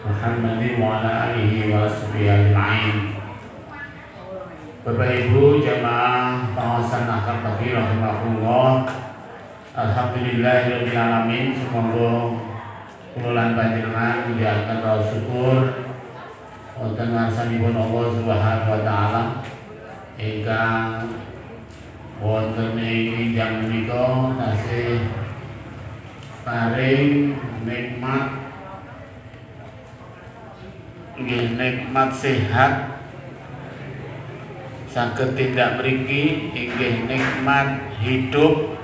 Muhammadin wa ala alihi wa sahbihi ajma'in. Bapak Ibu jamaah pengawasan akad bagi rahimahullah. Alhamdulillahirabbil alamin. Semoga kula panjenengan nggih akan syukur wonten ngarsanipun Allah Subhanahu wa taala ingkang wonten ing injang menika tasih paring nikmat nikmat sehat saged tindak mriki inggih nikmat hidup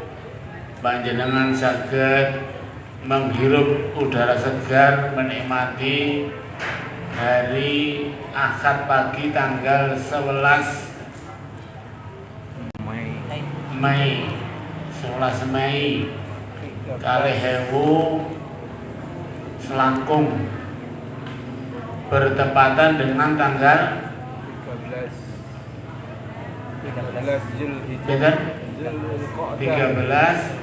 panjenengan saged menghirup udara segar menikmati hari Ahad pagi tanggal 11 Mei 11 Mei kalih ewu selangkung bertepatan dengan tanggal 13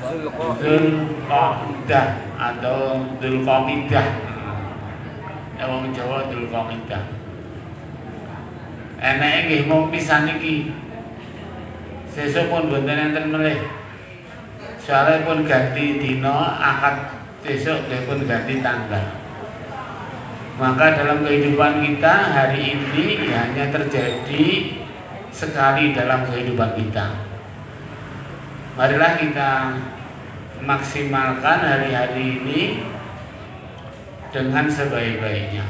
Zulqa'dah atau Dzulqa'dah. Wong Jawa Dzulqa'dah. Enake nggih mung pisan iki. Sesuk pun boten enten melih. Soale pun ganti dina, akad sesuk pun ganti tanggal. Maka dalam kehidupan kita hari ini hanya terjadi sekali dalam kehidupan kita. Marilah kita maksimalkan hari-hari ini dengan sebaik-baiknya.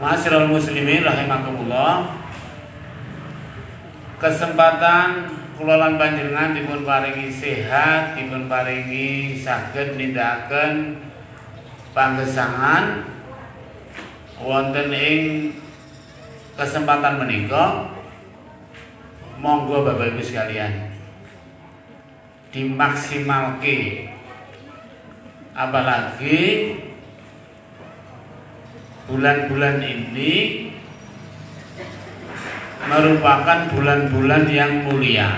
Ma'asyiral muslimin rahimakumullah. Kesempatan kula lan panjenengan dipun paringi sehat, dipun paringi saged nindakaken panggesangan wonten ing kesempatan menika. Monggo Bapak Ibu sekalian dimaksimalke, apalagi bulan-bulan ini merupakan bulan-bulan yang mulia.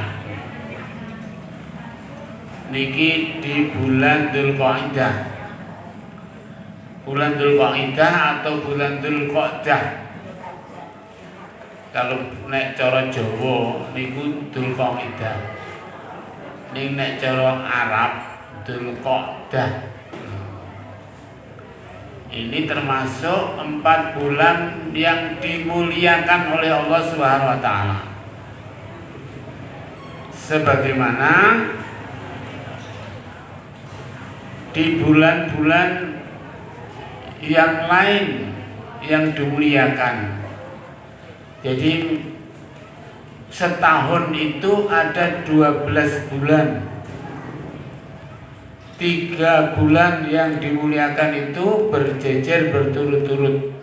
Niki di bulan Dzulqa'dah, bulan Dzulqa'dah atau bulan Dzulqa'dah. Kalau nek cara Jawa niku Dzulqa'dah, ning nek cara Arab Dzulqa'dah. Ini termasuk 4 bulan yang dimuliakan oleh Allah Subhanahu wa taala. Sebagaimana di bulan-bulan yang lain yang dimuliakan. Jadi setahun itu ada 12 bulan. 3 bulan yang dimuliakan itu berjejer berturut-turut.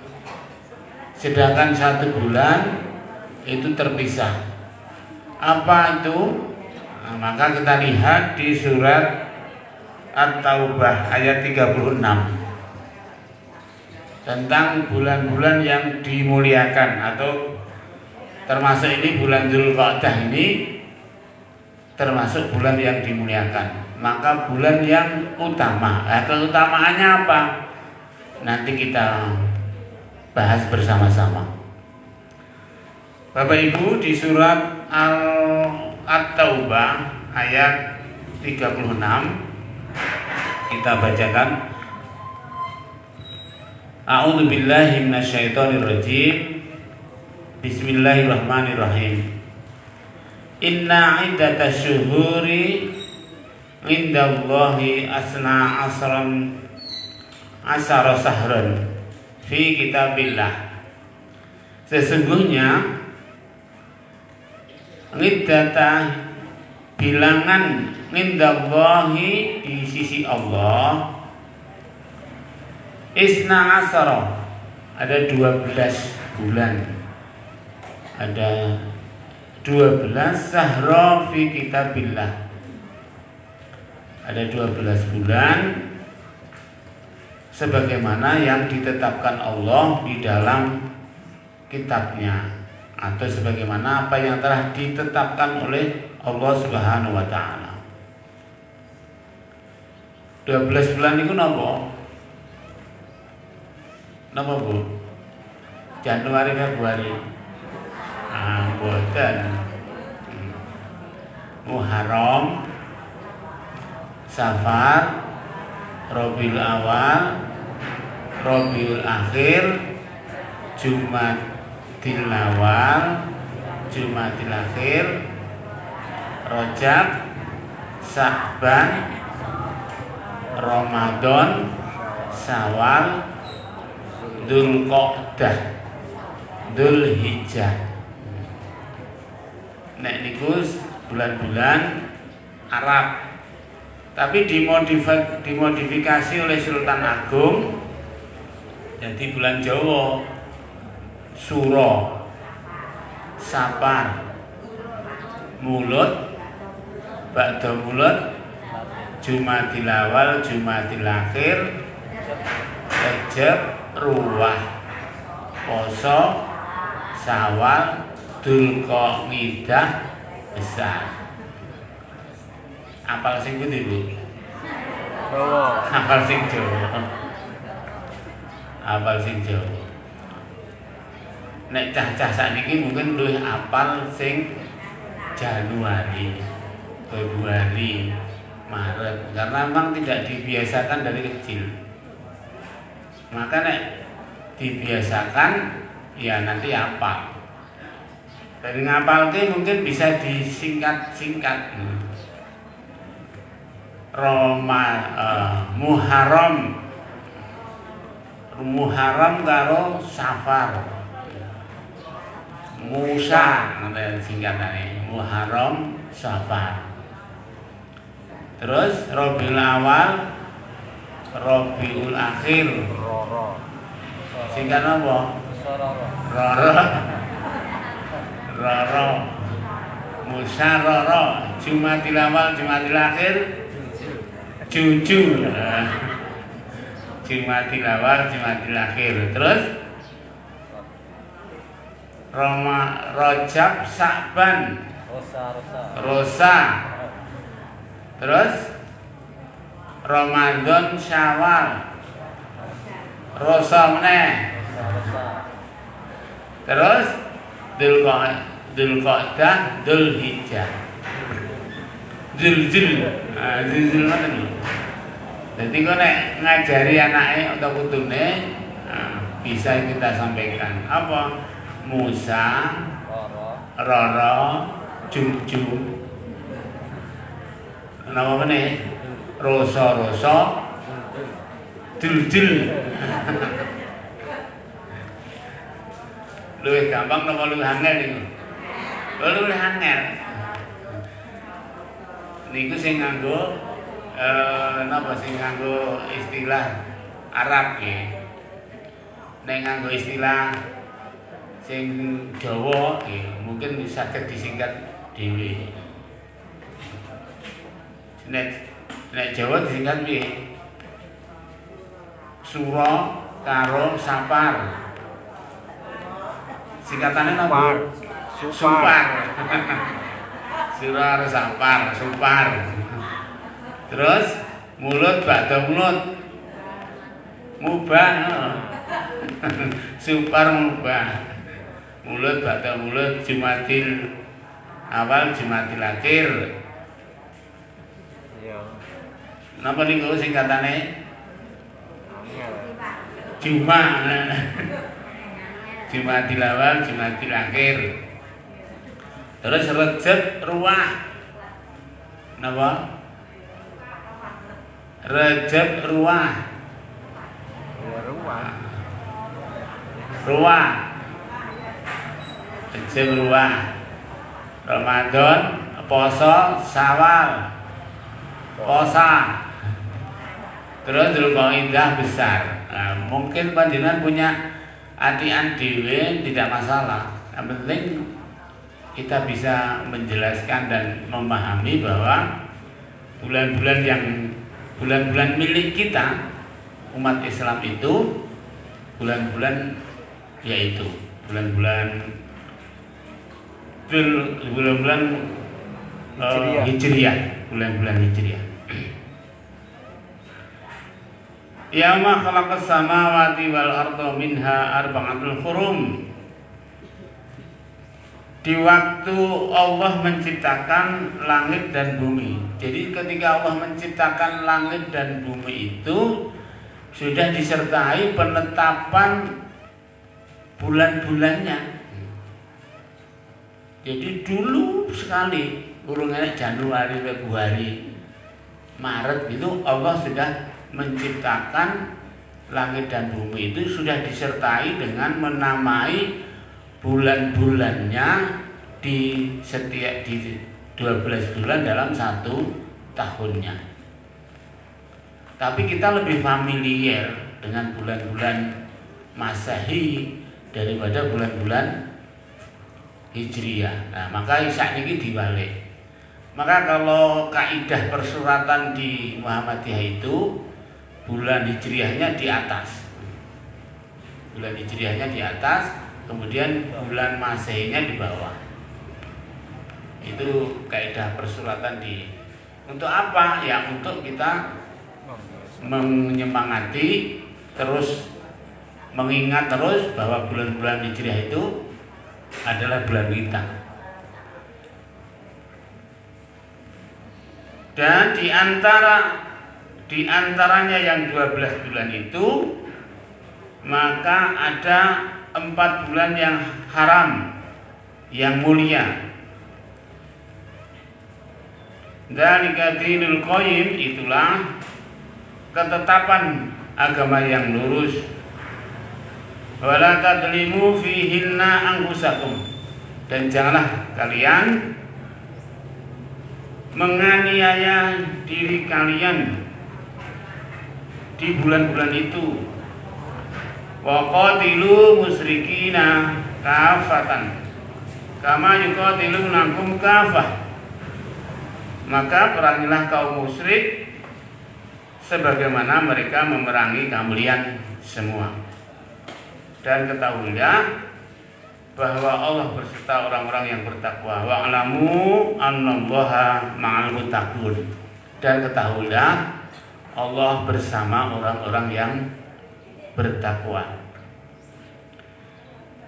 Sedangkan 1 bulan itu terpisah. Apa itu? Nah, maka kita lihat di surat At-Taubah ayat 36. Tentang bulan-bulan yang dimuliakan atau termasuk ini bulan Dzulqa'dah ini termasuk bulan yang dimuliakan. Maka bulan yang utama, keutamaannya apa? Nanti kita bahas bersama-sama. Bapak Ibu, di surat At-Taubah ayat 36 kita bacakan. A'udzu billahi minasyaitonir rajim. Bismillahirrahmanirrahim. Inna iddatash syuhuri indallahi asna asyara sahran fi kitabillah. Sesungguhnya iddata bilangan indallahi di sisi Allah isna asyara, ada 12 bulan. Ada 12 sahra fi kitabillah. Ada 12 bulan sebagaimana yang ditetapkan Allah di dalam kitabnya, atau sebagaimana apa yang telah ditetapkan oleh Allah Subhanahu wa taala. 12 bulan itu napa? Napa Bu? Januari Februari. Mboten. Muharram, Safar, Rabiul Awal, Rabiul Akhir, Jumadil Awal, Jumadil Akhir, Rajab, Sya'ban, Ramadan, Syawal, Dzulqa'dah, Dzulhijjah. Nek niku bulan-bulan Arab, tapi dimodifikasi oleh Sultan Agung jadi bulan Jawa. Suro, Sapar, Mulut, Ba'da Mulut, Jumadil Awal, Jumadil Akhir, Rajab, Ruwah, Poso, Syawal, Dzulqa'dah, Besar. Apal sing pundi, Bu? Jawa. Apal sing Jawa. Apal sing Jawa. Nek cah-cah sakniki mungkin luwih apal sing Januari, Februari, Maret, karena memang tidak dibiasakan dari kecil. Maka nek dibiasakan ya nanti apal. Dari ngapal itu mungkin bisa disingkat-singkat. Muharram karo Safar. Musa nanti singkatannya Muharram Safar. Terus Rabiul Awal, Rabiul Akhir. Roro. Singkat apa? Sororo. Roro. Roro. Musa Roro. Jumadil Awal, Jumadil Akhir. Juju. Jumadil Awal, Jumadil Akhir. Terus Rajab, Sya'ban. Rosa. Terus Ramadan, Syawal. Rosa meneh. Terus Dzulqa'dah, Dzulhijjah. Zulzul ngoten lho. Dadi kok nek ngajari anake atau putune bisa kita sampaikan apa? Musa, Roro, Jum. Nama meneh? Rosa, Dul. Luwih gampang napa luwih angel niku? Luwih angel. Niku sing nganggo sing nganggo istilah Arab nggih. Nek nganggo istilah sing Jawa nggih mungkin saged disingkat dhewe. Nek Jawa disingkat piye? Suro karo Sapar. Singkatannya napa? Supar. Suro karo Sapar, Supar. Terus mulut ba'da mulut. Mubah. Supar mubah. Mulut ba'da mulut, Jumadil Awal, Jumadil Akhir. Napa niku singkatane? Jumadil Awal, Jumadil Akhir. Terus Rajab, Ruwah. Napa? Rajab, Ruwah. Ruwah. Rajab, Ruwah. Ramadan, Poso, Syawal. Posa. Terus Dzulqa'dah Besar. Nah, mungkin panjenengan punya atian dhewe tidak masalah. Yang penting kita bisa menjelaskan dan memahami bahwa bulan-bulan milik kita umat Islam itu bulan-bulan yaitu bulan-bulan Hijriah, bulan-bulan Hijriah. Yauma khalaqas samawati wal arda minha arba'atul hurum. Di waktu Allah menciptakan langit dan bumi. Jadi ketika Allah menciptakan langit dan bumi itu sudah disertai penetapan bulan-bulannya. Jadi dulu sekali, urungnya Januari, Februari, Maret itu Allah sudah menciptakan langit dan bumi itu sudah disertai dengan menamai bulan-bulannya di setiap di 12 bulan dalam satu tahunnya. Tapi kita lebih familiar dengan bulan-bulan Masehi daripada bulan-bulan Hijriyah. Nah, maka saat ini dibalik. Maka kalau kaidah persuratan di Muhammadiyah itu bulan Hijriyahnya di atas. Bulan Hijriyahnya di atas, kemudian bulan Masehinya di bawah. Itu kaidah persuratan di. Untuk apa? Ya untuk kita menyemangati terus mengingat terus bahwa bulan-bulan Hijriah itu adalah bulan kita. Dan di antaranya yang 12 bulan itu maka ada 4 bulan yang haram, yang mulia. Dzalika dinul qayyim, itulah ketetapan agama yang lurus. Wala tadlimu fihinna anfusakum, dan janganlah kalian menganiaya diri kalian di bulan-bulan itu. Wa qatilu musyrikina kafatan kama yuqatilunakum kafah, maka perangilah kaum musyrik sebagaimana mereka memerangi kalian semua. Dan ketahuilah bahwa Allah berserta orang-orang yang bertakwa. Wa'lamu annallaha ma'al muttaqin, dan ketahuilah Allah bersama orang-orang yang bertakwa.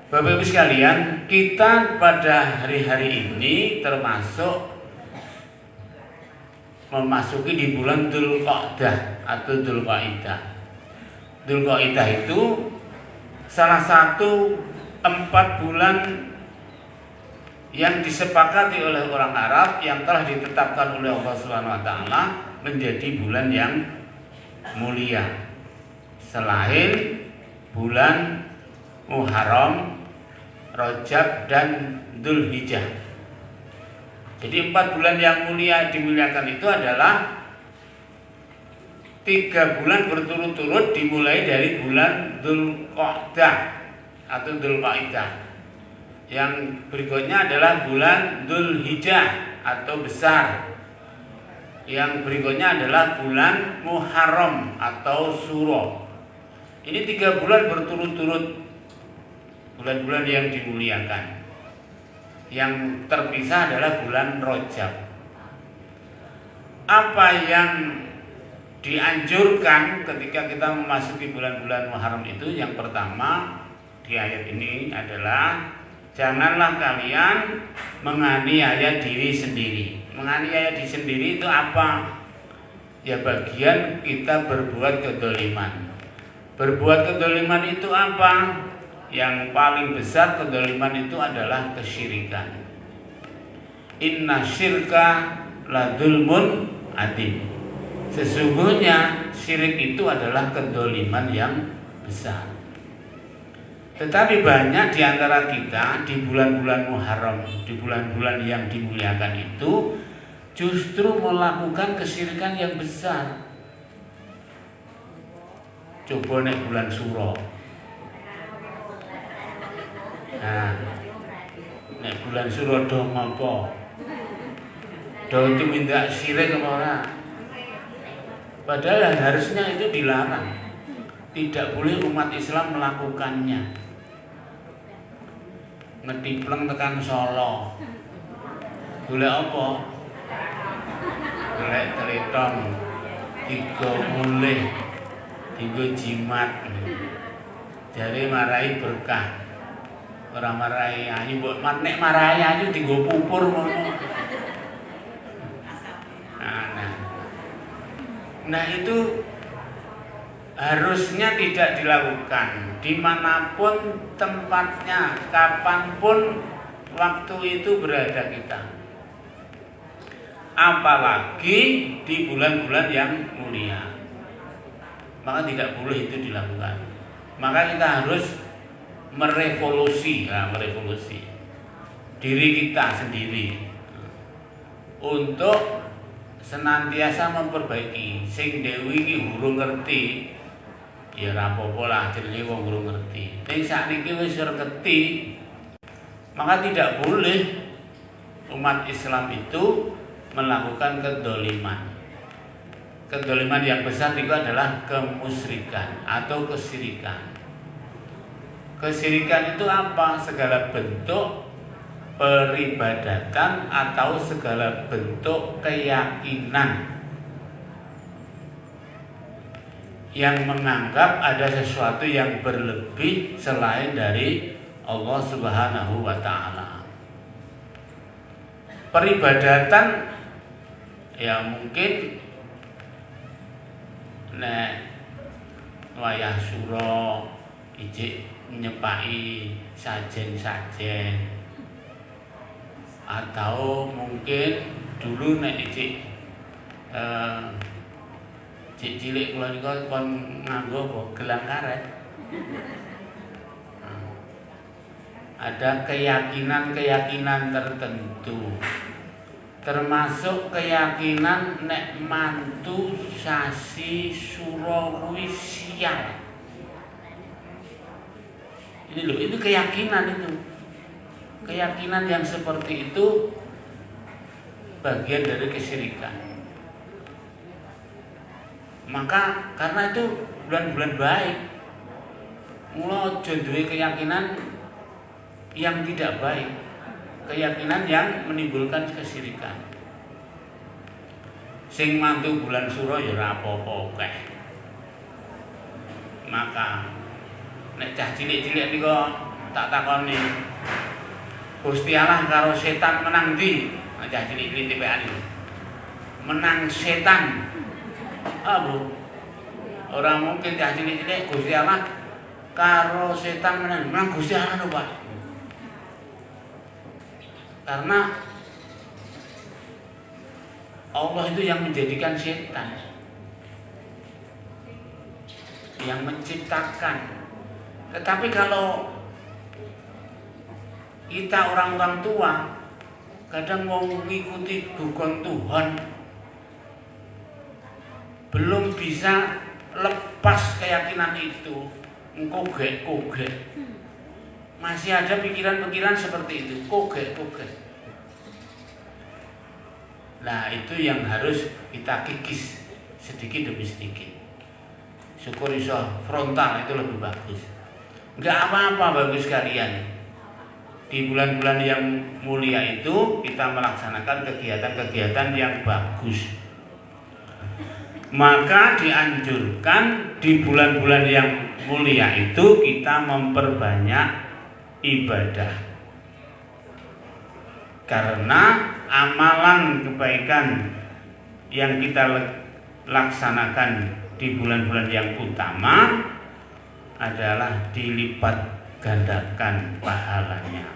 Bapak Ibu sekalian, kita pada hari-hari ini termasuk memasuki di bulan Dzulqa'dah atau Dzulqa'idah. Dzulqa'idah itu salah satu 4 bulan yang disepakati oleh orang Arab yang telah ditetapkan oleh Allah Subhanahu wa taala menjadi bulan yang mulia selain bulan Muharram, Rajab dan Dzulhijjah. Jadi 4 bulan yang mulia dimuliakan itu adalah 3 bulan berturut-turut dimulai dari bulan Dzulqa'dah atau Dzulqa'idah. Yang berikutnya adalah bulan Dzulhijjah atau besar. Yang berikutnya adalah bulan Muharram atau Suro. Ini 3 bulan berturut-turut bulan-bulan yang dimuliakan. Yang terpisah adalah bulan Rajab. Apa yang dianjurkan ketika kita memasuki bulan-bulan Muharram itu, yang pertama di ayat ini adalah janganlah kalian menganiaya diri sendiri. Menganiaya diri sendiri itu apa? Ya bagian kita berbuat kedzaliman. Berbuat kedzaliman itu apa? Yang paling besar kedzaliman itu adalah kesyirikan. Inna syirka la dzulmun adzim. Sesungguhnya syirik itu adalah kedzaliman yang besar. Tetapi banyak di antara kita di bulan-bulan Muharram, di bulan-bulan yang dimuliakan itu justru melakukan kesyirikan yang besar. Coba nek bulan Suro. Nah, nek bulan Suro do ngopo? Do itu minta syirik apa ora? Padahal harusnya itu dilarang. Tidak boleh umat Islam melakukannya. Ngetipleng tekan Solo. Golek apa? Golek telitong. 3 mulih. dienggo jimat. Jare marai berkah. Ora marai ayu, mbok nek marai ayu dienggo pupur ngono. Nah itu harusnya tidak dilakukan dimanapun tempatnya, kapanpun waktu itu berada kita. Apalagi di bulan-bulan yang mulia, maka tidak boleh itu dilakukan. Maka kita harus merevolusi diri kita sendiri untuk senantiasa memperbaiki. Sing dewi iki urung ngerti, ya ora apa-apa lah, jenenge wong urung ngerti. Ning sakniki wis ngerti, maka tidak boleh umat Islam itu melakukan kedoliman. Kedoliman yang besar itu adalah kemusyrikan atau kesyirikan. Kesyirikan itu apa? Segala bentuk peribadatan atau segala bentuk keyakinan yang menganggap ada sesuatu yang berlebih selain dari Allah Subhanahu wa Ta'ala. Peribadatan ya mungkin nek wayah suro ijik nyepai sajen-sajen, atau mungkin dulu nek ijik cilik kula niku kon nganggo apa gelang karet. Ada keyakinan-keyakinan tertentu, termasuk keyakinan nek mantu sasi suro kuwi sial. Ini loh, itu keyakinan itu. Keyakinan yang seperti itu bagian dari kesyirikan. Maka karena itu bulan-bulan baik, mula aja duwe keyakinan yang tidak baik, keyakinan yang menimbulkan kesyirikan. Sing mantu bulan suro ya ora apa-apa akeh. Maka nek cah cilik-cilik niku tak takoni, Gusti Allah karo setan menang ndi? Nek cah cilik-cilik tipean iki. Menang setan. Bu, orang mungkin cah cilik-cilik Gusti Allah karo setan menang Gusti Allah lho, Pak. Karena Allah itu yang menjadikan setan, yang menciptakan. Tetapi kalau kita orang-orang tua kadang mau mengikuti dukun Tuhan, belum bisa lepas keyakinan itu, kogek, masih ada pikiran-pikiran seperti itu, kogek. Nah itu yang harus kita kikis sedikit demi sedikit. Syukur iso frontal itu lebih bagus. Enggak apa-apa bagus sekalian. Di bulan-bulan yang mulia itu kita melaksanakan kegiatan-kegiatan yang bagus. Maka dianjurkan di bulan-bulan yang mulia itu kita memperbanyak ibadah. Karena amalan kebaikan yang kita laksanakan di bulan-bulan yang utama adalah dilipat gandakan pahalanya.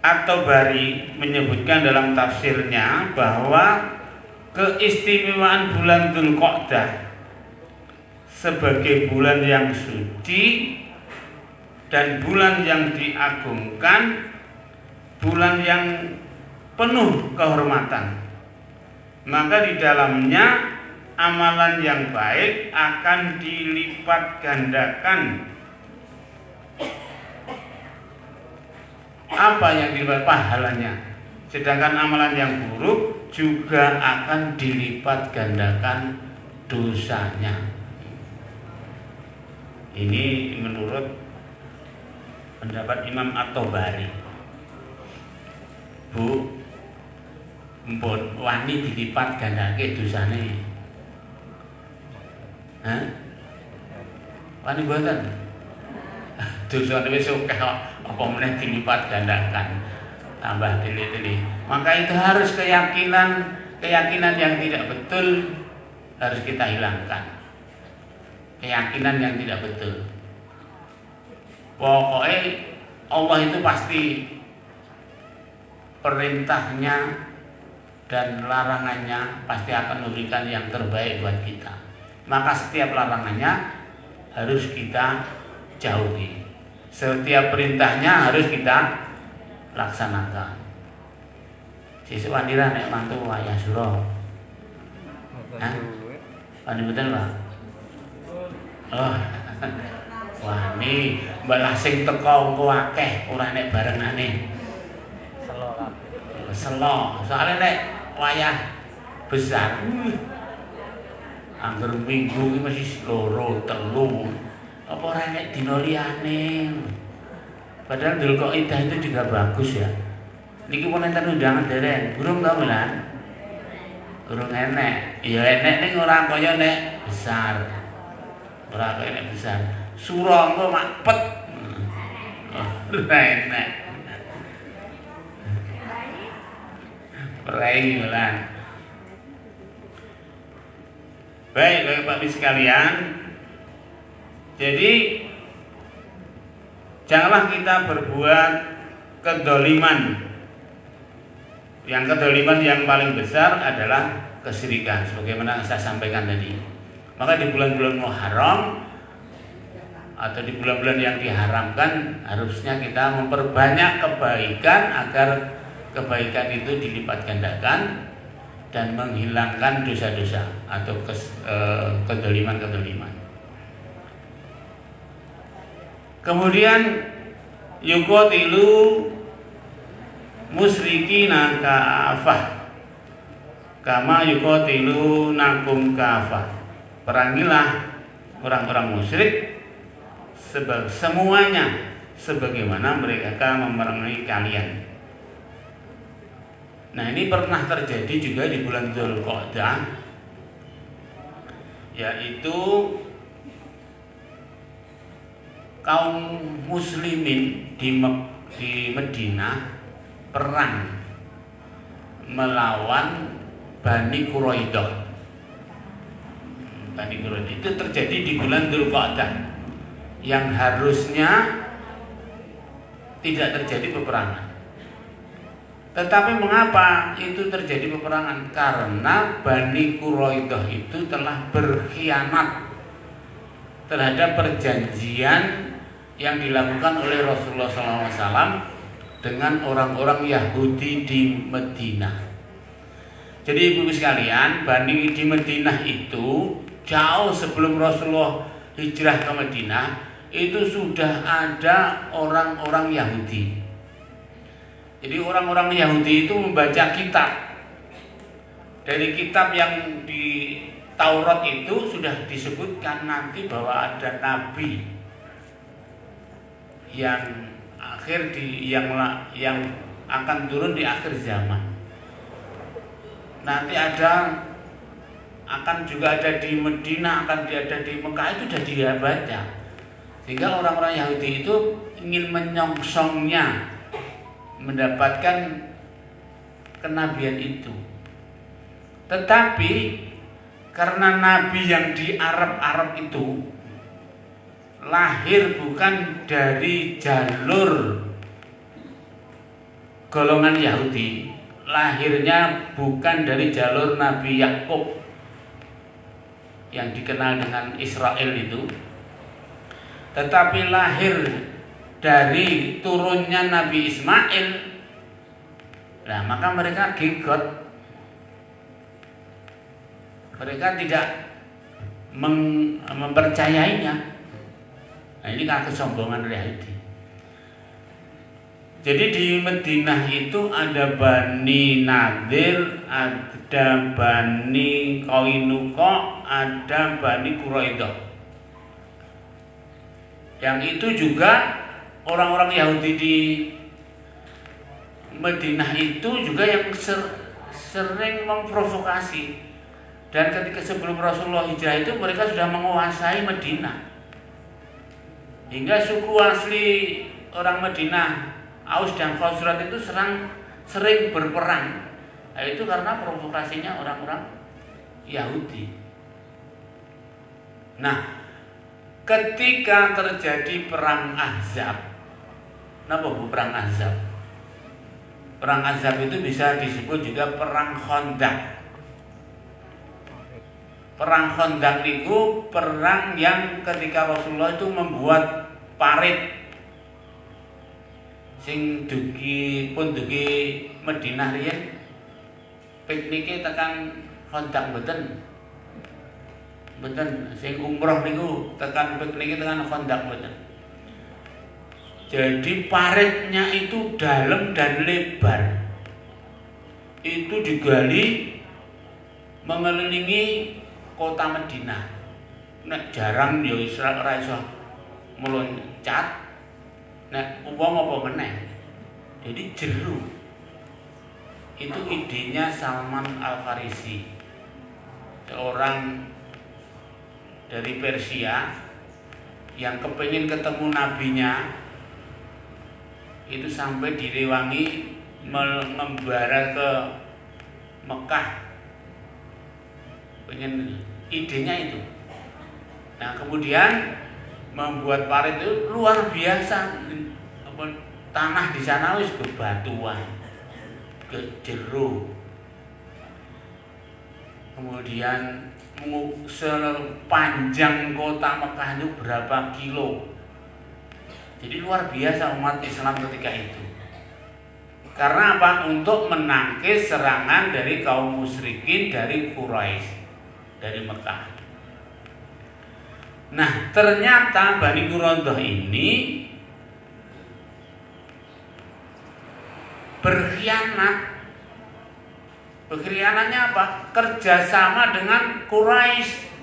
At-Tabari menyebutkan dalam tafsirnya bahwa keistimewaan bulan Dzulqa'dah sebagai bulan yang suci dan bulan yang diagungkan, bulan yang penuh kehormatan, maka di dalamnya amalan yang baik akan dilipat gandakan. Apa yang dilipat? Pahalanya. Sedangkan amalan yang buruk juga akan dilipat gandakan dosanya. Ini menurut pendapat Imam At-Tabari. Bu, mpun wani dilipat gandake dosane. Hah? Wani mboten. Dosane wis akeh kok, apa meneh dilipat gandakan. Tambah tili-tili. Maka itu harus keyakinan yang tidak betul harus kita hilangkan. Keyakinan yang tidak betul. Pokoknya Allah itu pasti perintahnya dan larangannya pasti akan memberikan yang terbaik buat kita. Maka setiap larangannya harus kita jauhi. Setiap perintahnya harus kita laksanakan. Sesuk wanira nek mantu wayah sura. Hah? Wani betul, Pak? Oh. Wani, malah sing teko engko akeh ora nek barengane. Selo lah. Selo, soalnya nek wayah besar. Angger minggu iki mesti loro, telu. Apa ora nek dina liyane. Padahal dul kok idah itu juga bagus ya. Niki pun enten undangan dereng, burung tau melan. Burung enek. Ya enek ning ora kaya nek besar. Ora kaya nek besar. Sura engko makpet. Ora enek. Perai melan. Baik, Bapak Ibu sekalian. Jadi janganlah kita berbuat kedoliman. Yang kedoliman yang paling besar adalah kesyirikan, sebagaimana saya sampaikan tadi. Maka di bulan-bulan Muharram atau di bulan-bulan yang diharamkan harusnya kita memperbanyak kebaikan agar kebaikan itu dilipat gandakan dan menghilangkan dosa-dosa atau kedoliman-kedoliman. Kemudian yuqatilu musyrikina ka'afah kama yuqatilu nakum ka'afah. Perangilah orang-orang musyrik semuanya sebagaimana mereka memerangi kalian. Nah, ini pernah terjadi juga di bulan Dzulqa'dah, yaitu kaum muslimin di Madinah perang melawan Bani Quraidah. Bani Quraidah itu terjadi di bulan Dzulqa'dah yang harusnya tidak terjadi peperangan. Tetapi mengapa itu terjadi peperangan? Karena Bani Quraidah itu telah berkhianat terhadap perjanjian yang dilakukan oleh Rasulullah SAW dengan orang-orang Yahudi di Madinah. Jadi ibu sekalian, Bani di Madinah itu jauh sebelum Rasulullah hijrah ke Madinah itu sudah ada orang-orang Yahudi. Jadi orang-orang Yahudi itu membaca kitab. Dari kitab yang di Taurat itu sudah disebutkan nanti bahwa ada nabi yang yang akan turun di akhir zaman. Nanti akan juga ada di Madinah, akan ada di Mekah, itu sudah dia baca. Sehingga orang-orang Yahudi itu ingin menyongsongnya, mendapatkan kenabian itu. Tetapi karena nabi yang di Arab itu lahir bukan dari jalur golongan Yahudi, lahirnya bukan dari jalur Nabi Yakub yang dikenal dengan Israel itu, tetapi lahir dari turunnya Nabi Ismail. Nah, maka mereka gigot. Mereka tidak mempercayainya. Nah, ini kan kesombongan Yahudi. Jadi di Madinah itu ada Bani Nadir, ada Bani Qainuqa, ada Bani Quraidah. Yang itu juga orang-orang Yahudi di Madinah itu juga yang sering memprovokasi Dan ketika sebelum Rasulullah hijrah itu mereka sudah menguasai Madinah. Hingga suku asli orang Madinah, Aus dan Khazraj itu sering berperang. Nah, itu karena provokasinya orang-orang Yahudi. Nah, ketika terjadi perang Ahzab, kenapa bu perang Ahzab? Perang Ahzab itu bisa disebut juga perang Khandaq. Perang Khandaq itu perang yang ketika Rasulullah itu membuat parit sing dugi Madinah riyen piknike tekan Khandaq mboten sing umroh niku tekan piknike tekan Khandaq mboten. Jadi paritnya itu dalam dan lebar. Itu digali mengelilingi kota Madinah. Nek jarang ya Israel ora iso meloncat. Nek wong apa meneh. Jadi jero. Itu idenya Salman Al-Farisi. Seorang dari Persia yang kepingin ketemu nabinya, itu sampai direwangi membara ke Mekah. Pengen idenya itu. Nah, kemudian membuat parit itu luar biasa. Tanah di sana wis bebatuan, jero. Kemudian sepanjang kota Mekah itu berapa kilo. Jadi luar biasa umat Islam ketika itu. Karena apa? Untuk menangkis serangan dari kaum musyrikin dari Quraisy, dari Mekah. Nah, ternyata Bani Quraidah ini berkhianat. Berkhianatnya apa? Kerjasama dengan Quraisy.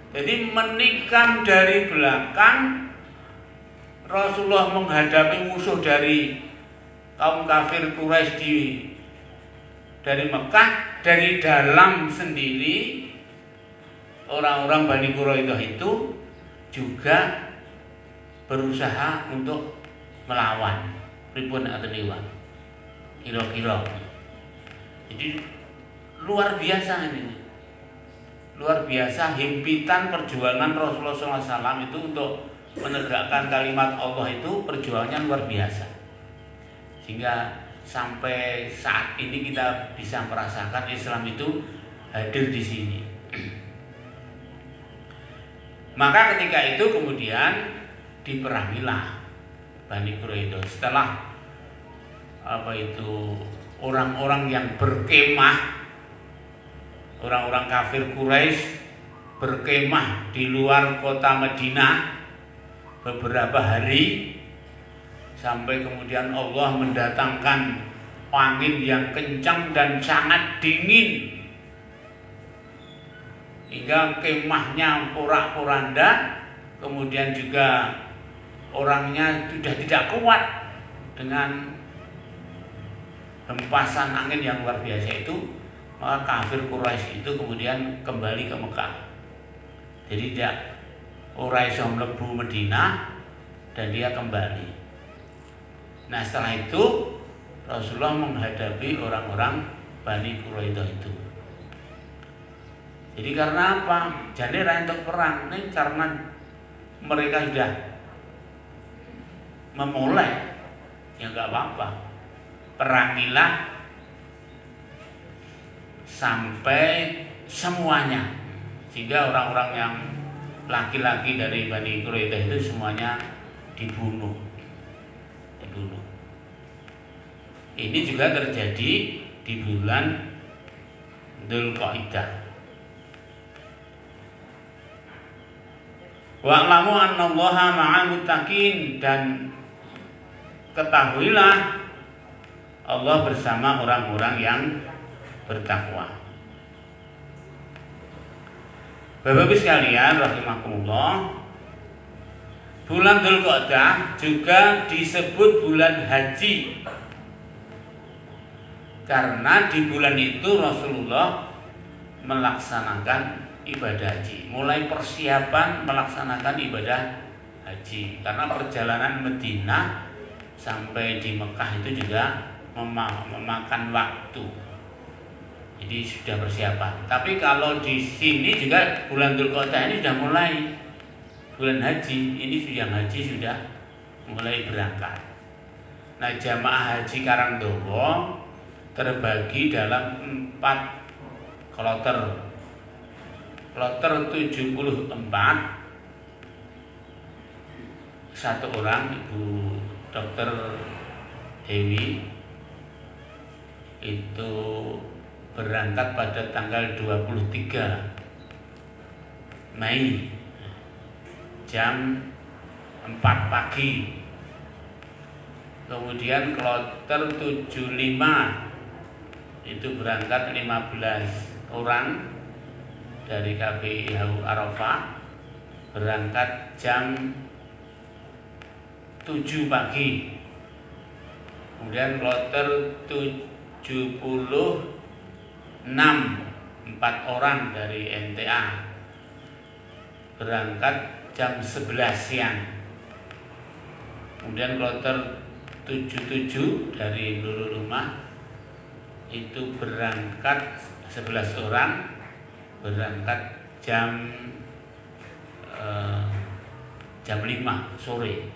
Jadi menikam dari belakang. Rasulullah menghadapi musuh dari kaum kafir Quraisy dari Mekah. Dari dalam sendiri orang-orang Bani Quraidah itu juga berusaha untuk melawan. Pripun atau liwat kira-kira. Jadi luar biasa ini. Luar biasa himpitan perjuangan Rasulullah SAW itu untuk menegakkan kalimat Allah itu perjuangannya luar biasa. Sehingga sampai saat ini kita bisa merasakan Islam itu hadir di sini. Maka ketika itu kemudian diperangilah Bani Quraidah setelah orang-orang yang berkemah, orang-orang kafir Quraisy berkemah di luar kota Madinah beberapa hari, sampai kemudian Allah mendatangkan angin yang kencang dan sangat dingin hingga kemahnya porak-poranda. Kemudian juga orangnya sudah tidak kuat dengan hempasan angin yang luar biasa itu. Maka kafir Quraisy itu kemudian kembali ke Mekah. Jadi tidak ora iso mlebu Madinah dan dia kembali. Nah, setelah itu Rasulullah menghadapi orang-orang Bani Quraidah itu. Jadi karena apa? Jadi untuk perang ini karena mereka sudah memulai, ya nggak apa-apa. Perangilah sampai semuanya, sehingga orang-orang yang laki-laki dari Bani Quraidah itu semuanya dibunuh. Ini juga terjadi di bulan Dzulqa'dah. Wa'lamu annallaha ma'al muttaqin, dan ketahuilah Allah bersama orang-orang yang bertakwa. Bapak-Ibu sekalian rahimakumullah, bulan Dzulqa'dah juga disebut bulan haji, karena di bulan itu Rasulullah melaksanakan ibadah haji, mulai persiapan melaksanakan ibadah haji. Karena perjalanan Madinah sampai di Mekah itu juga memakan waktu. Jadi sudah persiapan. Tapi kalau di sini juga bulan Dzulqa'dah ini sudah mulai bulan haji. Ini yang haji sudah mulai berangkat. Nah, jamaah haji Karangdowo terbagi dalam 4 kloter. Kloter 74, satu orang Ibu Dokter Dewi itu berangkat pada tanggal 23 Mei jam 4 pagi. Kemudian kloter 75 itu berangkat 15 orang dari KBI Arafah, berangkat jam 7 pagi. Kemudian kloter 76 4 orang dari MTA berangkat jam 11 siang. Kemudian kloter 77 dari Nurul Rumah itu berangkat 11 orang, berangkat jam 5 sore.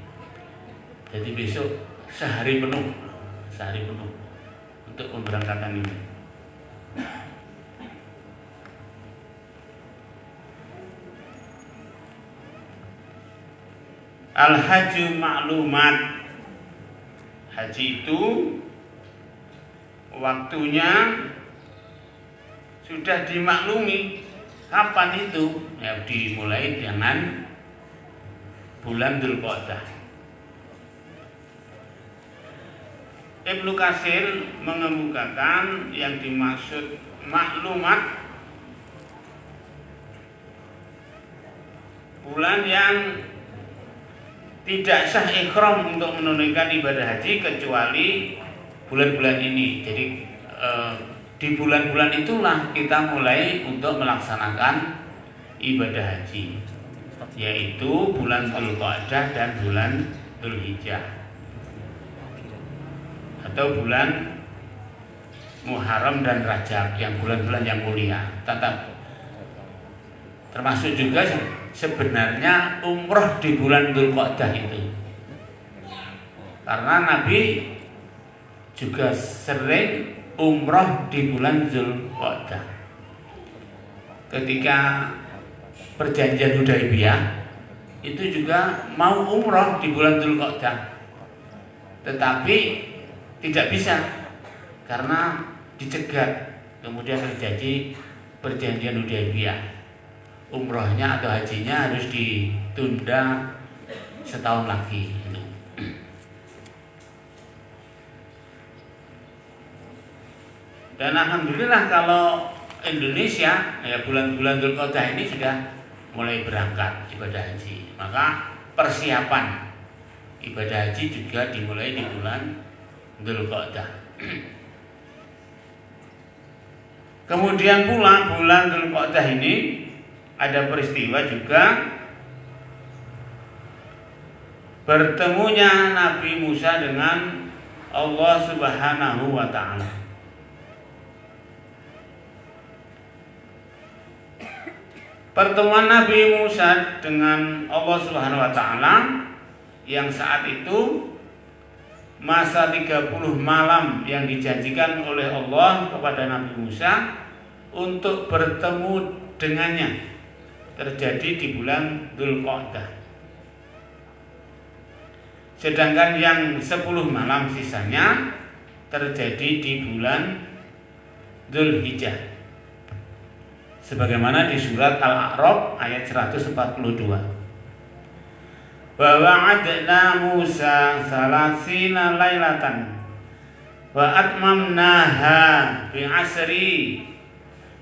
Jadi besok sehari penuh untuk pemberangkatan ini. Al-Hajju maklumat. Haji itu waktunya sudah dimaklumi. Kapan itu? Ya, dimulai dengan bulan Dzulqa'dah. Ibnu Katsir mengemukakan yang dimaksud maklumat bulan yang tidak sah ihram untuk menunaikan ibadah haji kecuali bulan-bulan ini. Jadi di bulan-bulan itulah kita mulai untuk melaksanakan ibadah haji, yaitu bulan Dzulqa'dah dan bulan Dzulhijjah, atau bulan Muharram dan Rajab, yang bulan-bulan yang mulia. Termasuk juga sebenarnya umroh di bulan Dzulqa'dah itu, karena Nabi juga sering umroh di bulan Dzulqa'dah. Ketika perjanjian Hudaybiyah itu juga mau umroh di bulan Dzulqa'dah, tetapi tidak bisa karena dicegat. Kemudian terjadi perjanjian Hudaybiyah. Umrohnya atau hajinya harus ditunda setahun lagi. Dan alhamdulillah kalau Indonesia ya bulan-bulan Dzulqa'dah ini sudah mulai berangkat ibadah haji. Maka persiapan ibadah haji juga dimulai di bulan Dzulqa'dah. Kemudian pula bulan Dzulqa'dah ini ada peristiwa juga bertemunya Nabi Musa dengan Allah Subhanahu wa ta'ala. Pertemuan Nabi Musa dengan Allah Subhanahu wa ta'ala yang saat itu masa 30 malam yang dijanjikan oleh Allah kepada Nabi Musa untuk bertemu dengannya terjadi di bulan Dzulqa'dah. Sedangkan yang 10 malam sisanya terjadi di bulan Dzulhijjah, sebagaimana di surat Al-A'raf ayat 142. Wa wa'adna Musa salasina lailatan wa atmamnaha bi'asri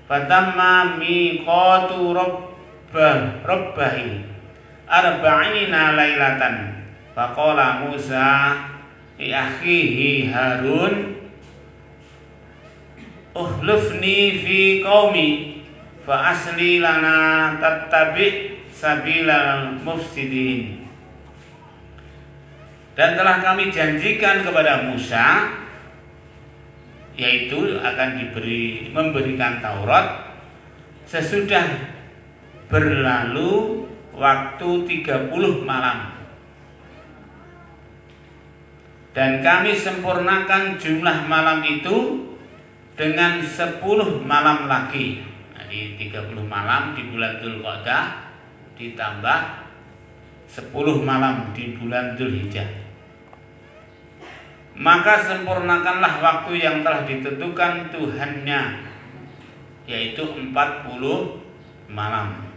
fatamma miqatu rabbahi arba'ina lailatan faqala Musa li akhihi Harun uhlufni fi qaumi fa asli lana tattabi sabilal mufsidin. Dan telah kami janjikan kepada Musa, yaitu akan memberikan Taurat sesudah berlalu waktu 30 malam. Dan kami sempurnakan jumlah malam itu dengan 10 malam lagi. Jadi 30 malam di bulan Dzulqa'dah ditambah 10 malam di bulan Dzulhijjah. Maka sempurnakanlah waktu yang telah ditentukan Tuhannya, yaitu 40 malam.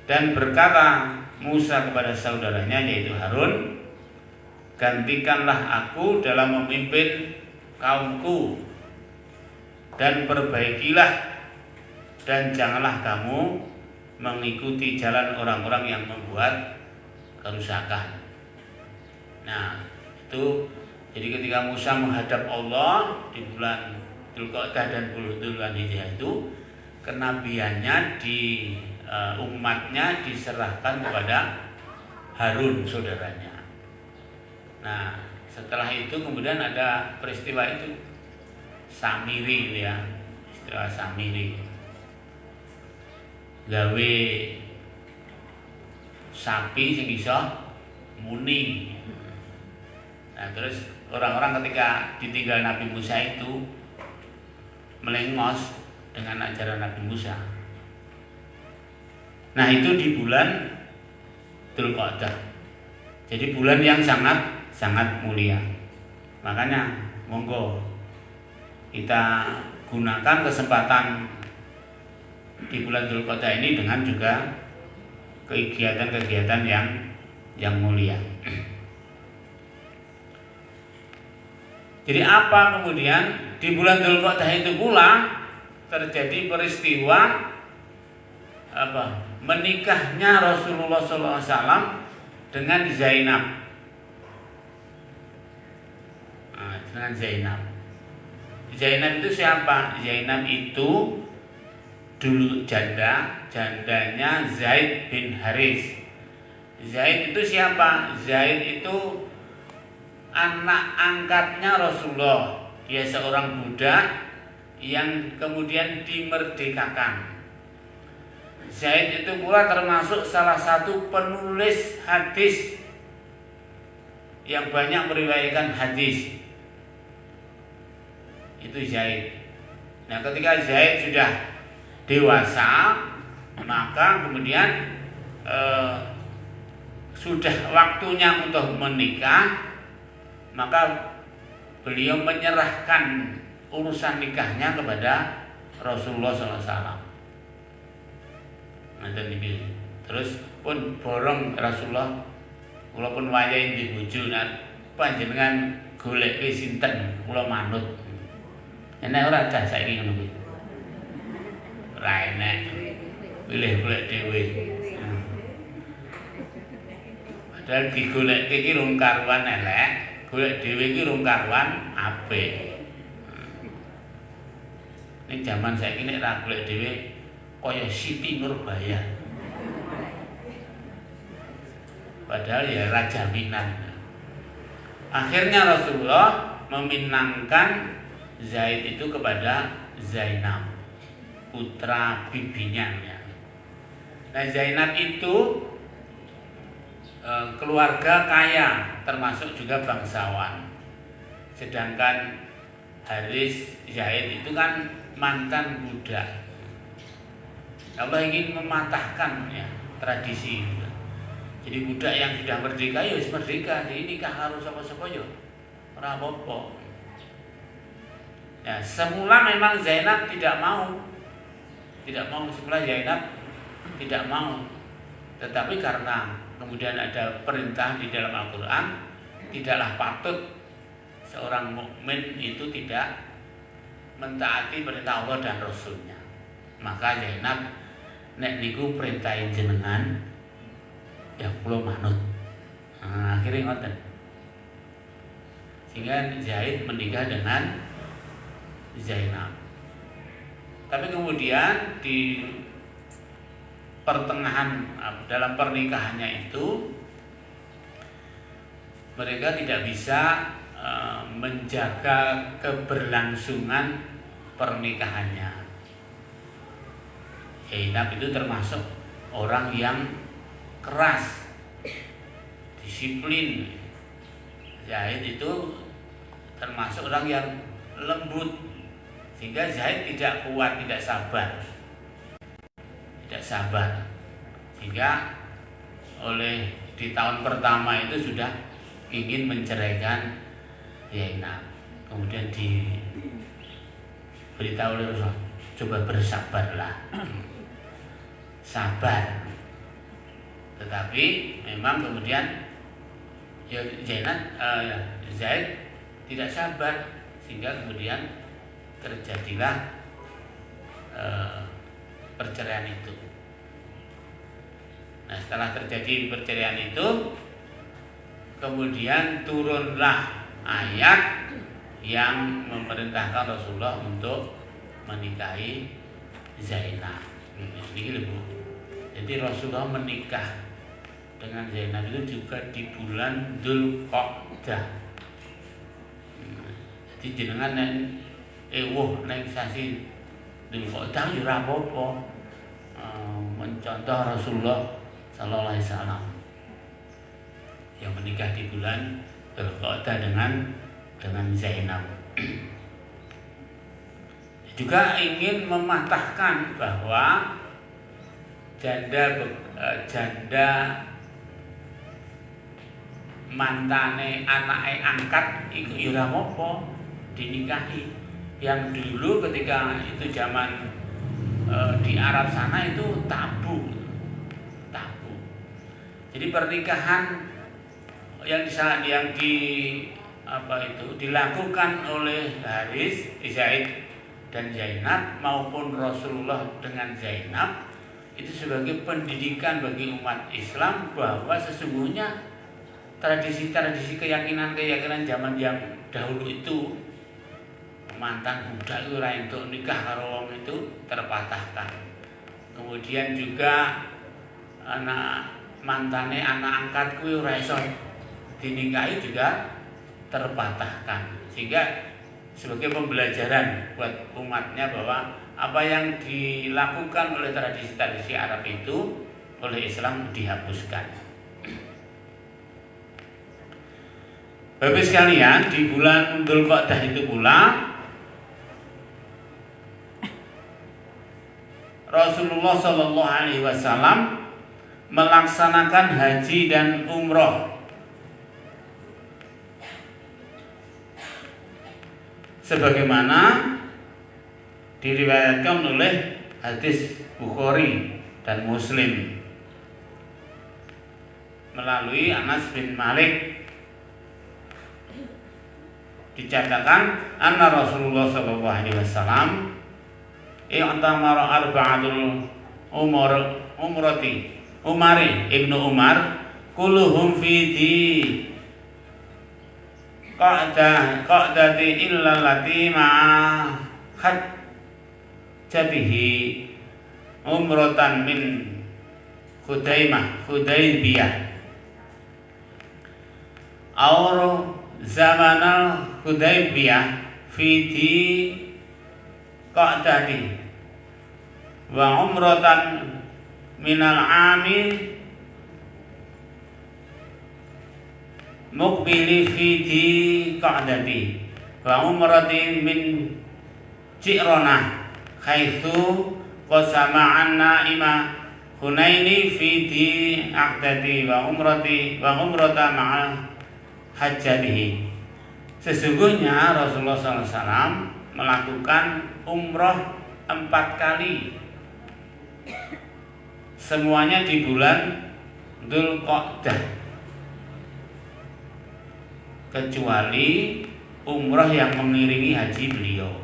Dan berkata Musa kepada saudaranya yaitu Harun, gantikanlah aku dalam memimpin kaumku, dan perbaikilah, dan janganlah kamu mengikuti jalan orang-orang yang membuat kerusakan. Nah, itu jadi ketika Musa menghadap Allah di bulan Dzulqa'dah dan bulan Hijjah itu, kenabiannya di umatnya diserahkan kepada Harun saudaranya. Nah, setelah itu kemudian ada peristiwa itu Samiri ya, istilah Samiri. Gawe sapi sing iso muni. Nah, terus orang-orang ketika ditinggal Nabi Musa itu melengos dengan ajaran Nabi Musa. Nah, itu di bulan Dzulqa'dah. Jadi bulan yang sangat mulia. Makanya monggo kita gunakan kesempatan di bulan Dzulqa'dah ini dengan juga kegiatan-kegiatan yang mulia. Jadi apa kemudian di bulan Dzulqa'dah itu pula terjadi peristiwa menikahnya Rasulullah SAW dengan Zainab. Dengan Zainab. Zainab itu siapa? Zainab itu dulu jandanya Zaid bin Haris. Zaid itu siapa? Zaid itu anak angkatnya Rasulullah. Dia seorang budak yang kemudian dimerdekakan. Zaid itu pula termasuk salah satu penulis hadis yang banyak meriwayatkan hadis. Itu Zaid. Nah, ketika Zaid sudah dewasa, maka kemudian sudah waktunya untuk menikah, maka beliau menyerahkan urusan nikahnya kepada Rasulullah SAW. Nah, terus pun borong Rasulullah, walaupun wayahe di bojo, panjenengan golek sinten kula manut. Enak ora cah saiki ngono kuwi. Ora enak. Pilih golek dhewe. Padahal digolekke iki rung karuan elek, golek dhewe iki rung karuan apik. Ning jaman saiki nek ra golek dhewe kaya Siti Nurbaya. Padahal ya raja Minan. Akhirnya Rasulullah meminangkan Zaid itu kepada Zainab, putra bibinya ya. Nah, Zainab itu keluarga kaya, termasuk juga bangsawan. Sedangkan Haris Zaid itu kan mantan budak. Allah ingin mematahkan ya tradisi itu. Jadi budak yang sudah merdeka ya merdeka, jadi nikah harus sapa-sapa ya ora apa-apa. Ya, semula memang Zainab tidak mau semula Zainab tidak mau. Tetapi karena kemudian ada perintah di dalam Al-Qur'an, tidaklah patut seorang mukmin itu tidak mentaati perintah Allah dan Rasulnya. Maka Zainab, nek niku perintahin jenengan ya kula manut. Nah, akhirnya ngoten. Sehingga Zaid menikah dengan Zainab. Tapi kemudian di pertengahan dalam pernikahannya itu mereka tidak bisa menjaga keberlangsungan pernikahannya. Zainab itu termasuk orang yang keras, disiplin. Zaid itu termasuk orang yang lembut, sehingga Zaid tidak kuat, tidak sabar, sehingga di tahun pertama itu sudah ingin menceraikan Zainab. Kemudian diberitahu oleh Rasul, coba bersabarlah, sabar. Tetapi memang kemudian Zaid tidak sabar, sehingga kemudian terjadilah perceraian itu. Nah, setelah terjadi perceraian itu, kemudian turunlah ayat yang memerintahkan Rasulullah untuk menikahi Zainab. Ini Bu. Jadi Rasulullah menikah dengan Zainab itu juga di bulan Dzulqa'dah. Jadi jenengan neng sasi Dzulqa'dah yo ora apa-apa. Mencontoh Rasulullah sallallahu alaihi wasallam yang menikah di bulan Dzulqa'dah dengan Zainab. Juga ingin mematahkan bahwa janda mantane anake angkat iku ora apa dinikahi. Yang dulu ketika itu zaman di Arab sana itu tabu. Jadi pernikahan yang dilakukan oleh Haris, Zaid dan Zainab maupun Rasulullah dengan Zainab itu sebagai pendidikan bagi umat Islam bahwa sesungguhnya tradisi-tradisi keyakinan zaman yang dahulu itu mantan budak itu ora entuk nikah karo wong itu terpatahkan. Kemudian juga mantane anak angkat kuwi ora iso dinikahi juga terpatahkan. Sehingga sebagai pembelajaran buat umatnya bahwa apa yang dilakukan oleh tradisi-tradisi Arab itu oleh Islam dihapuskan. Bapak sekalian, di bulan Dzulqa'dah itu pula Rasulullah Shallallahu Alaihi Wasallam melaksanakan haji dan umroh sebagaimana diriwayatkan oleh hadis Bukhari dan Muslim melalui Anas bin Malik. Dicatatkan anna Rasulullah sallallahu alaihi wasallam i'tamara arba'atul Umari ibnu Umar kulluhum fi di qa'dati illa allati ma'a hajjatihi umratan min Hudaybiyah aur zamanal Hudaybiyah fi di qa'dati wa umratan minal ami muqbili fi di qa'dati wa umrati min Ji'ronah haitsu qasama anna ima Hunaini fi di aqdati wa umrata ma'a hajjatihi. Sesungguhnya Rasulullah SAW melakukan umroh 4 kali, semuanya di bulan Dzulqa'dah, kecuali umroh yang mengiringi haji beliau.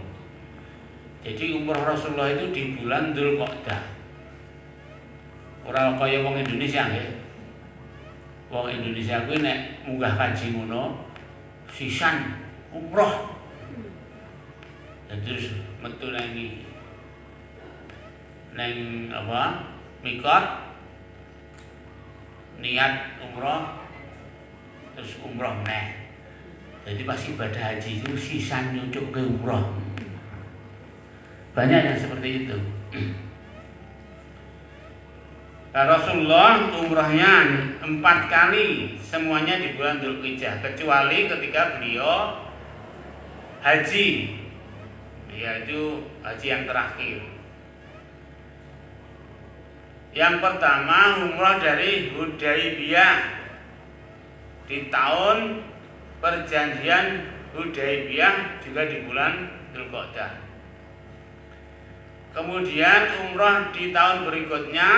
Jadi umroh Rasulullah itu di bulan Dzulqa'dah. Ora kaya wong Indonesia nggih. Wong Indonesia kuwi nek munggah kaji ngono sisan umroh. Dan terus metu lagi neng apa mikot niat umroh terus umroh meneh. Jadi pas ibadah haji itu sisa nyucuk ke umroh. Banyak yang seperti itu. Rasulullah umrohnya 4 kali, semuanya di bulan Dzulhijjah, kecuali ketika beliau haji, yaitu haji yang terakhir. Yang pertama umroh dari Hudaybiyah di tahun perjanjian Hudaybiyah, juga di bulan Dzulqa'dah. Kemudian umroh di tahun berikutnya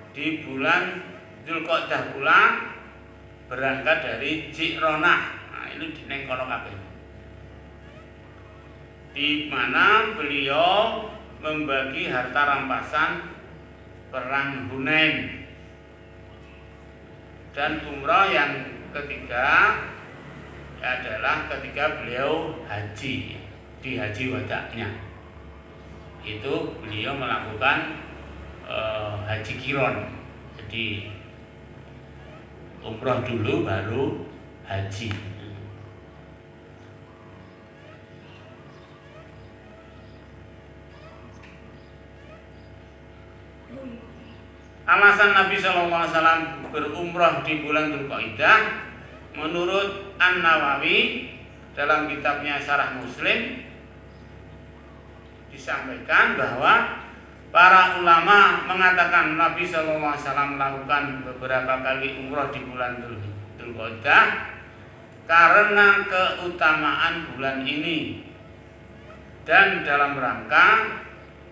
di bulan Dzulqa'dah pula, berangkat dari Ji'ronah. Nah, ini di neng kono kabeh. Di mana beliau membagi harta rampasan perang Hunain. Dan umroh yang ketiga adalah ketika beliau haji, di haji wada'nya. Itu beliau melakukan haji kiron. Jadi umroh dulu baru haji. Alasan Nabi SAW berumroh di bulan Dzulqa'dah, menurut An-Nawawi dalam kitabnya Syarah Muslim, disampaikan bahwa para ulama mengatakan Nabi SAW melakukan beberapa kali umroh di bulan Dzulqa'dah karena keutamaan bulan ini dan dalam rangka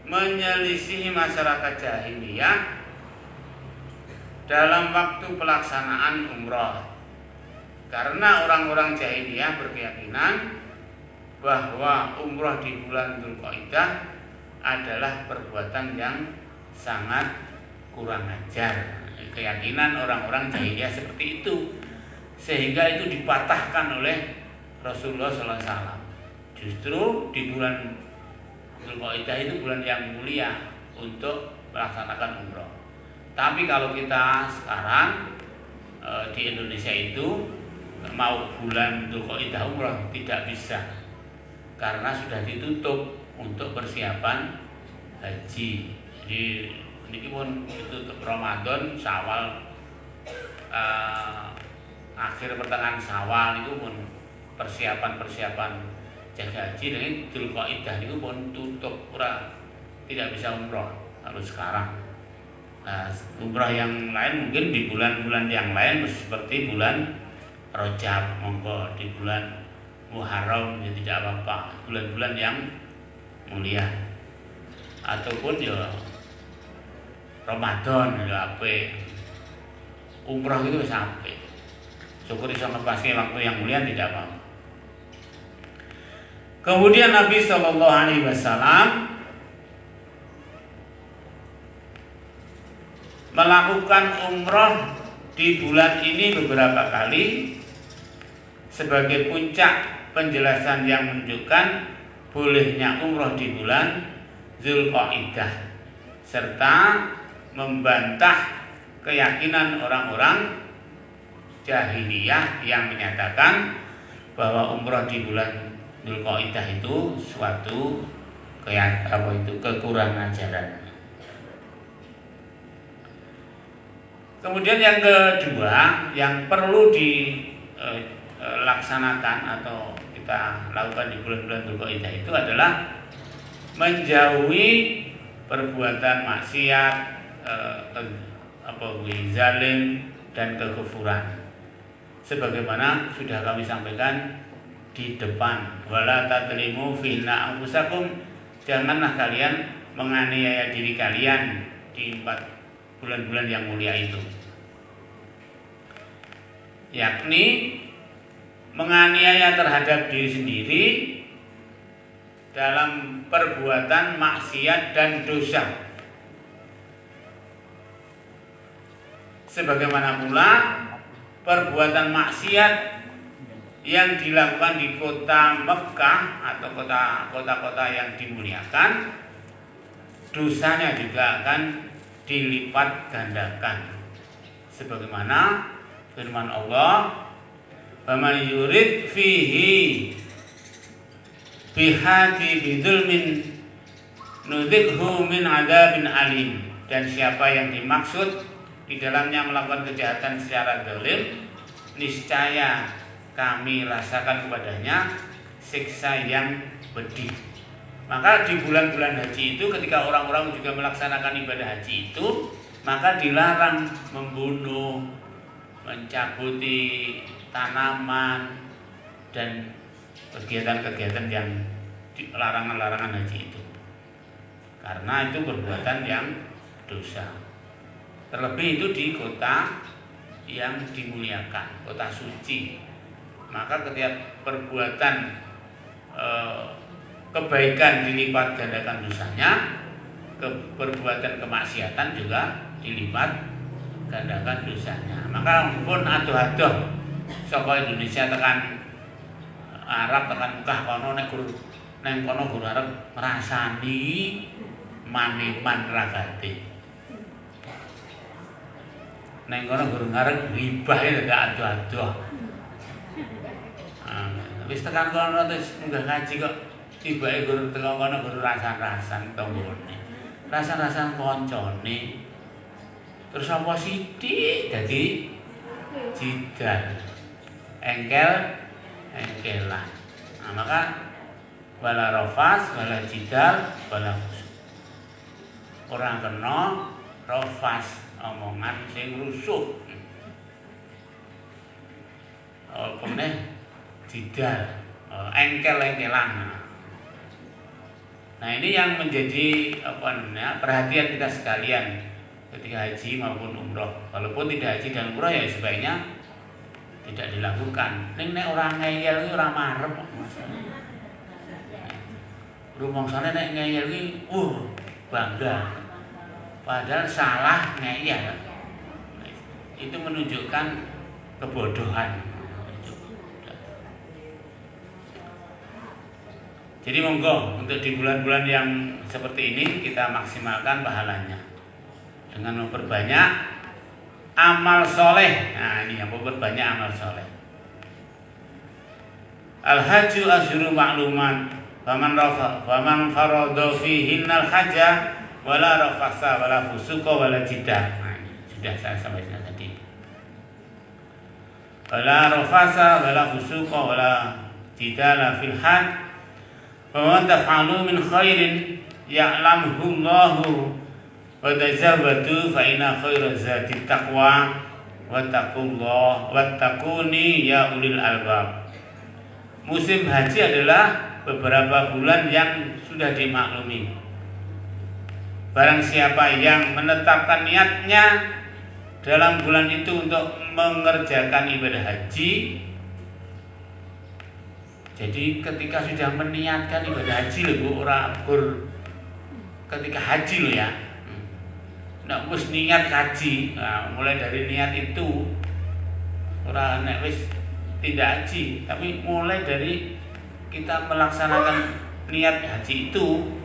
menyelisihi masyarakat jahiliyah dalam waktu pelaksanaan umroh. Karena orang-orang jahiliyah berkeyakinan bahwa umroh di bulan Dzulqa'dah adalah perbuatan yang sangat kurang ajar. Keyakinan orang-orang jahiliyah seperti itu, sehingga itu dipatahkan oleh Rasulullah SAW. Justru di bulan Dzulqa'dah itu bulan yang mulia untuk melaksanakan umroh. Tapi kalau kita sekarang di Indonesia itu mau bulan Dzulqa'dah umroh tidak bisa, karena sudah ditutup untuk persiapan haji. Jadi ini pun ditutup Ramadan, Syawal, akhir pertengahan Syawal itu pun persiapan jaga haji. Dan Dzulqa'dah itu pun tutup, tidak bisa umroh kalau sekarang. Nah, umrah yang lain mungkin di bulan-bulan yang lain seperti bulan Rajab, monggo di bulan Muharram ya tidak apa-apa, bulan-bulan yang mulia. Ataupun ya Ramadan ya ape. Umrah itu sampai syukur iso ngepaske waktu yang mulia tidak apa-apa. Kemudian Nabi SAW melakukan umroh di bulan ini beberapa kali sebagai puncak penjelasan yang menunjukkan bolehnya umroh di bulan Dzulqa'dah, serta membantah keyakinan orang-orang jahiliyah yang menyatakan bahwa umroh di bulan Dzulqa'dah itu suatu kekurangan ajaran. Kemudian yang kedua yang perlu dilaksanakan atau kita lakukan di bulan-bulan Dzulqa'dah itu adalah menjauhi perbuatan maksiat, zalim dan kekufuran. Sebagaimana sudah kami sampaikan di depan, wala tatlimu fina anfusakum, janganlah kalian menganiaya diri kalian di 4 bulan-bulan yang mulia itu, yakni menganiaya terhadap diri sendiri dalam perbuatan maksiat dan dosa. Sebagaimana pula perbuatan maksiat yang dilakukan di kota Mekkah atau kota-kota yang dimuliakan, dosanya juga akan dilipat gandakan. Sebagaimana firman Allah, "Faman yurid fihi bihati bidzulmin nudzikhu min adzabin alim." Dan siapa yang dimaksud di dalamnya melakukan kejahatan secara zalim, niscaya kami rasakan kepadanya siksa yang pedih. Maka di bulan-bulan haji itu ketika orang-orang juga melaksanakan ibadah haji itu, maka dilarang membunuh, mencabuti tanaman, dan kegiatan-kegiatan yang larangan-larangan haji itu. Karena itu perbuatan yang dosa. Terlebih itu di kota yang dimuliakan, kota suci. Maka ketika perbuatan kebaikan dilipat gandakan dosanya, perbuatan kemaksiatan juga dilipat gandakan dosanya. Maka pun adoh-adoh saka Indonesia tekan Arab tekan Mekah kono nek guru nang kono guru arep ngrasani maneman ragate. Nang kono guru ngarep ribahe gak adoh-adoh. Wis tekan kono terus munggah ngaji kok tibake guru tekan kono guru rasan-rasan tanggane. Rasan-rasan koncone. Terus apa sithik dadi jidal. Engkelan. Nah, maka wala rafas, wala jidal, wala khusuk. Orang kena rafas, omongan sing rusuh. Kemudian jidal, engkel-engkelan. Nah, ini yang menjadi perhatian kita sekalian ketika haji maupun umroh. Walaupun tidak haji dan umroh ya sebaiknya tidak dilakukan. Nek orang ngeyel iki ora marep masalah. Rumangsane nek ngeyel iki bangga. Padahal salah ngeyel. Itu menunjukkan kebodohan. Jadi monggo untuk di bulan-bulan yang seperti ini kita maksimalkan pahalanya dengan memperbanyak amal soleh. Nah ini yang memperbanyak amal soleh. Al-hajju asyhurun ma'lumat, faman farada fihinnal hajja wala rafasa wala fusuqa wala jidal. Nah ini sudah saya sampaikan tadi. Wala rafasa wala fusuqa wala jidala fil hajj. Wa taf'alu min khairin ya'lamuhu Allahu wa tazawwadu fa inna khairaz zati taqwa wattaqullah wattaquni ya ulil albab. Musim haji adalah beberapa bulan yang sudah dimaklumi. Barang siapa yang menetapkan niatnya dalam bulan itu untuk mengerjakan ibadah haji. Jadi ketika sudah meniatkan ibadah haji lho Bu, ora ketika haji lho ya. Nek wis niat haji, nah, mulai dari niat itu ora nek wis tidak haji, tapi mulai dari kita melaksanakan niat haji itu,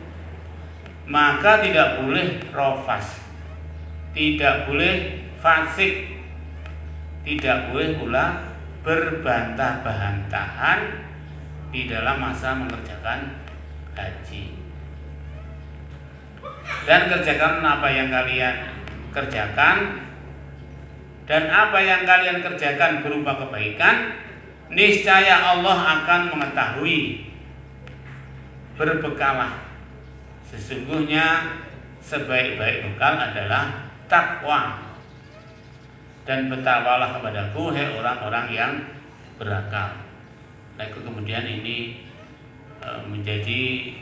maka tidak boleh rofas, tidak boleh fasik, tidak boleh pula berbantah-bantahan di dalam masa mengerjakan haji. Dan kerjakan apa yang kalian kerjakan, dan apa yang kalian kerjakan berupa kebaikan, niscaya Allah akan mengetahui. Berbekalah, sesungguhnya sebaik-baik bekal adalah takwa. Dan bertakwalah kepadaku, hai orang-orang yang berakal. Nah, kemudian ini menjadi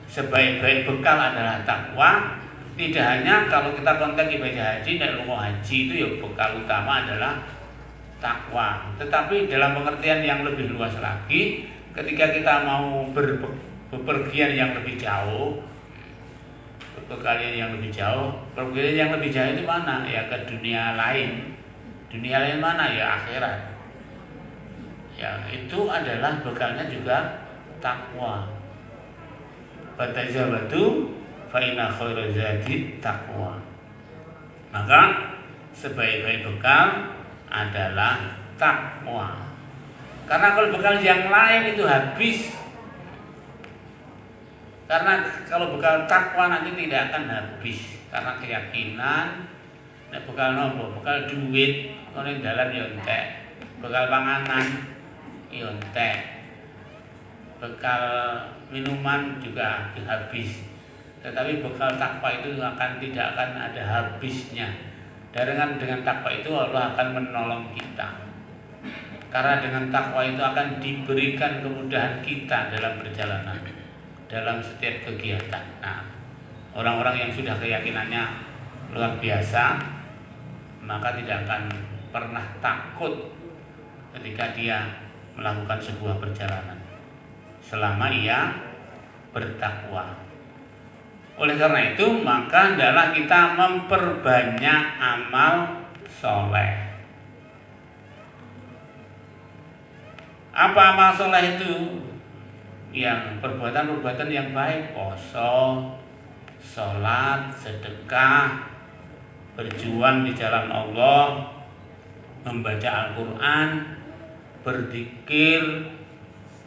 sebaik-baik bekal adalah takwa. Tidak hanya kalau kita konteks ibadah haji dan lunga haji itu ya bekal utama adalah takwa, tetapi dalam pengertian yang lebih luas lagi, ketika kita mau bepergian yang lebih jauh, bepergian yang lebih jauh, pergian yang lebih jauh itu mana? Ya ke dunia lain. Dunia lain mana? Ya akhirat. Ya, itu adalah bekalnya juga takwa. Fatazawwadu fa inna khairaz zadi taqwa. Maka sebaik-baik bekal adalah takwa. Karena kalau bekal yang lain itu habis. Karena kalau bekal takwa nanti tidak akan habis. Karena keyakinan, nek bekal nopo, bekal duit, kalau yang dalan ya entek, bekal panganan ya entek, bekal minuman juga habis. Tetapi bekal takwa itu tidak akan ada habisnya. Dengan takwa itu Allah akan menolong kita. Karena dengan takwa itu akan diberikan kemudahan kita dalam perjalanan, dalam setiap kegiatan. Nah, orang-orang yang sudah keyakinannya luar biasa, maka tidak akan pernah takut ketika dia melakukan sebuah perjalanan selama ia bertakwa. Oleh karena itu, maka hendaklah kita memperbanyak amal soleh. Apa amal soleh itu? Yang perbuatan-perbuatan yang baik, poso, sholat, sedekah, berjuang di jalan Allah, membaca Al-Quran, berzikir,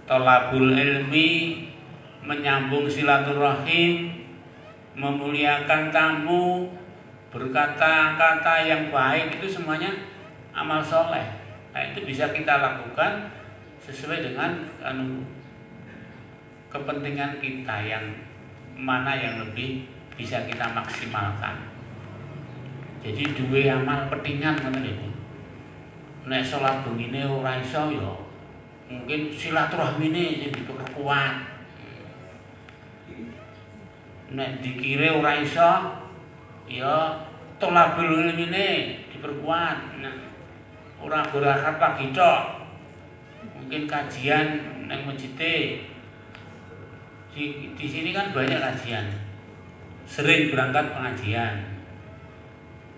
thalabul ilmi, menyambung silaturahim, memuliakan tamu, berkata-kata yang baik, itu semuanya amal soleh. Nah, itu bisa kita lakukan sesuai dengan kepentingan kita, yang mana yang lebih bisa kita maksimalkan. Jadi dua amal petingan ngoten niku. Nek salat bengine ora iso ya mungkin silaturahmine sing diperkuat. Nek dikire ora iso ya thalabul ilmine diperkuat. Nah, ora berangkat pagi tok. Mungkin kajian nang masjid. Di sini kan banyak kajian. Sering berangkat pengajian.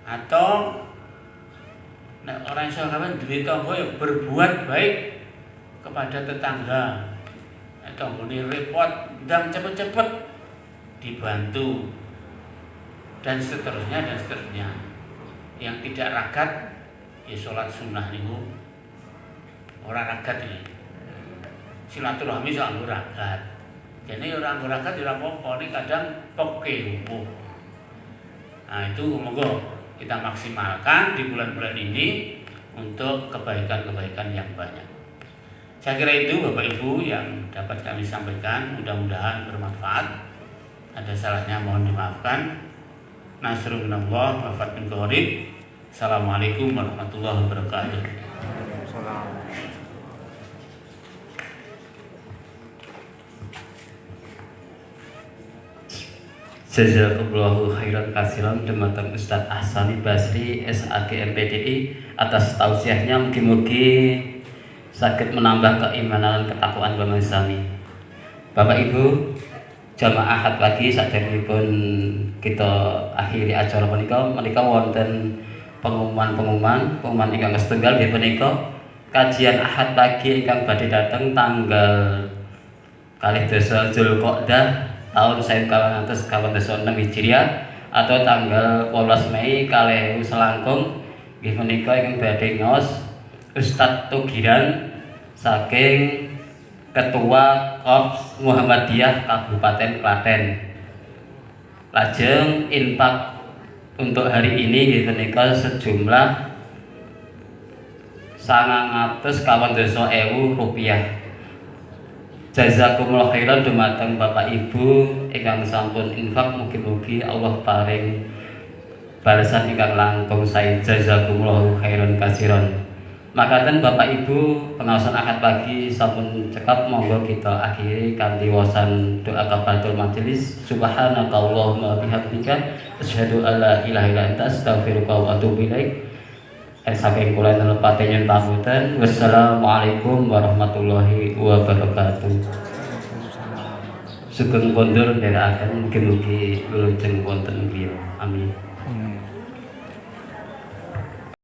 Atau nek orang iso kapan duwe tangga ya berbuat baik kepada tetangga. Nek tanggane repot, ndang cepet-cepet dibantu, dan seterusnya dan seterusnya. Yang tidak ragat ya sholat sunnah niku ora ragat ini. Silaturahmi soal ragat. Jadi orang ragat ora apa-apa, ini kadang poke umum. Nah, itu monggo kita maksimalkan di bulan-bulan ini untuk kebaikan-kebaikan yang banyak. Saya kira itu Bapak Ibu yang dapat kami sampaikan, mudah-mudahan bermanfaat. Ada salahnya mohon dimaafkan. Nasrun minallah wa fatun qarib. Assalamualaikum warahmatullahi wabarakatuh. Jazakumullahu khairan katsiran dumateng Ustaz Ahsani Basri SAG MPDI atas tausiahnya, mugi-mugi saged menambah keimanan dan ketakwaan kula sami. Bapak Ibu jamaah ahad pagi saderengipun kita akhiri acara menika wonten pengumuman ingkang setunggal nggih punika kajian ahad pagi ingkang badhe dateng tanggal 2 Zulqa'dah tahun 1426 Hijriah atau tanggal 18 Mei 2000 selangkung nggih menika ingkang badhe ngaos Ustadz Tugiran saking Ketua Korps Muhammadiyah Kabupaten Klaten. Lajeng infak untuk hari ini nggih menika sejumlah 900.000 rupiah. Jazakumullah khairan dumateng Bapak Ibu ingkang sampun infak, mugi-mugi Allah paring balasan ingkang langkung sae. Jazakumullah khairan katsiran. Makaten Bapak Ibu pengaosan akad pagi sampun cekap, monggo kita akhiri kanthi wasan doa kafaratul majelis. Subhanakallahumma bihamdika asyhadu alla ilaha illa anta astaghfiruka wa atubu ilaik. Saking kula nelepate nyuwun pamunten. Wassalamualaikum warahmatullahi wabarakatuh. Sugeng kondur nderekaken mugi-mugi wilujeng wonten griya. Amin.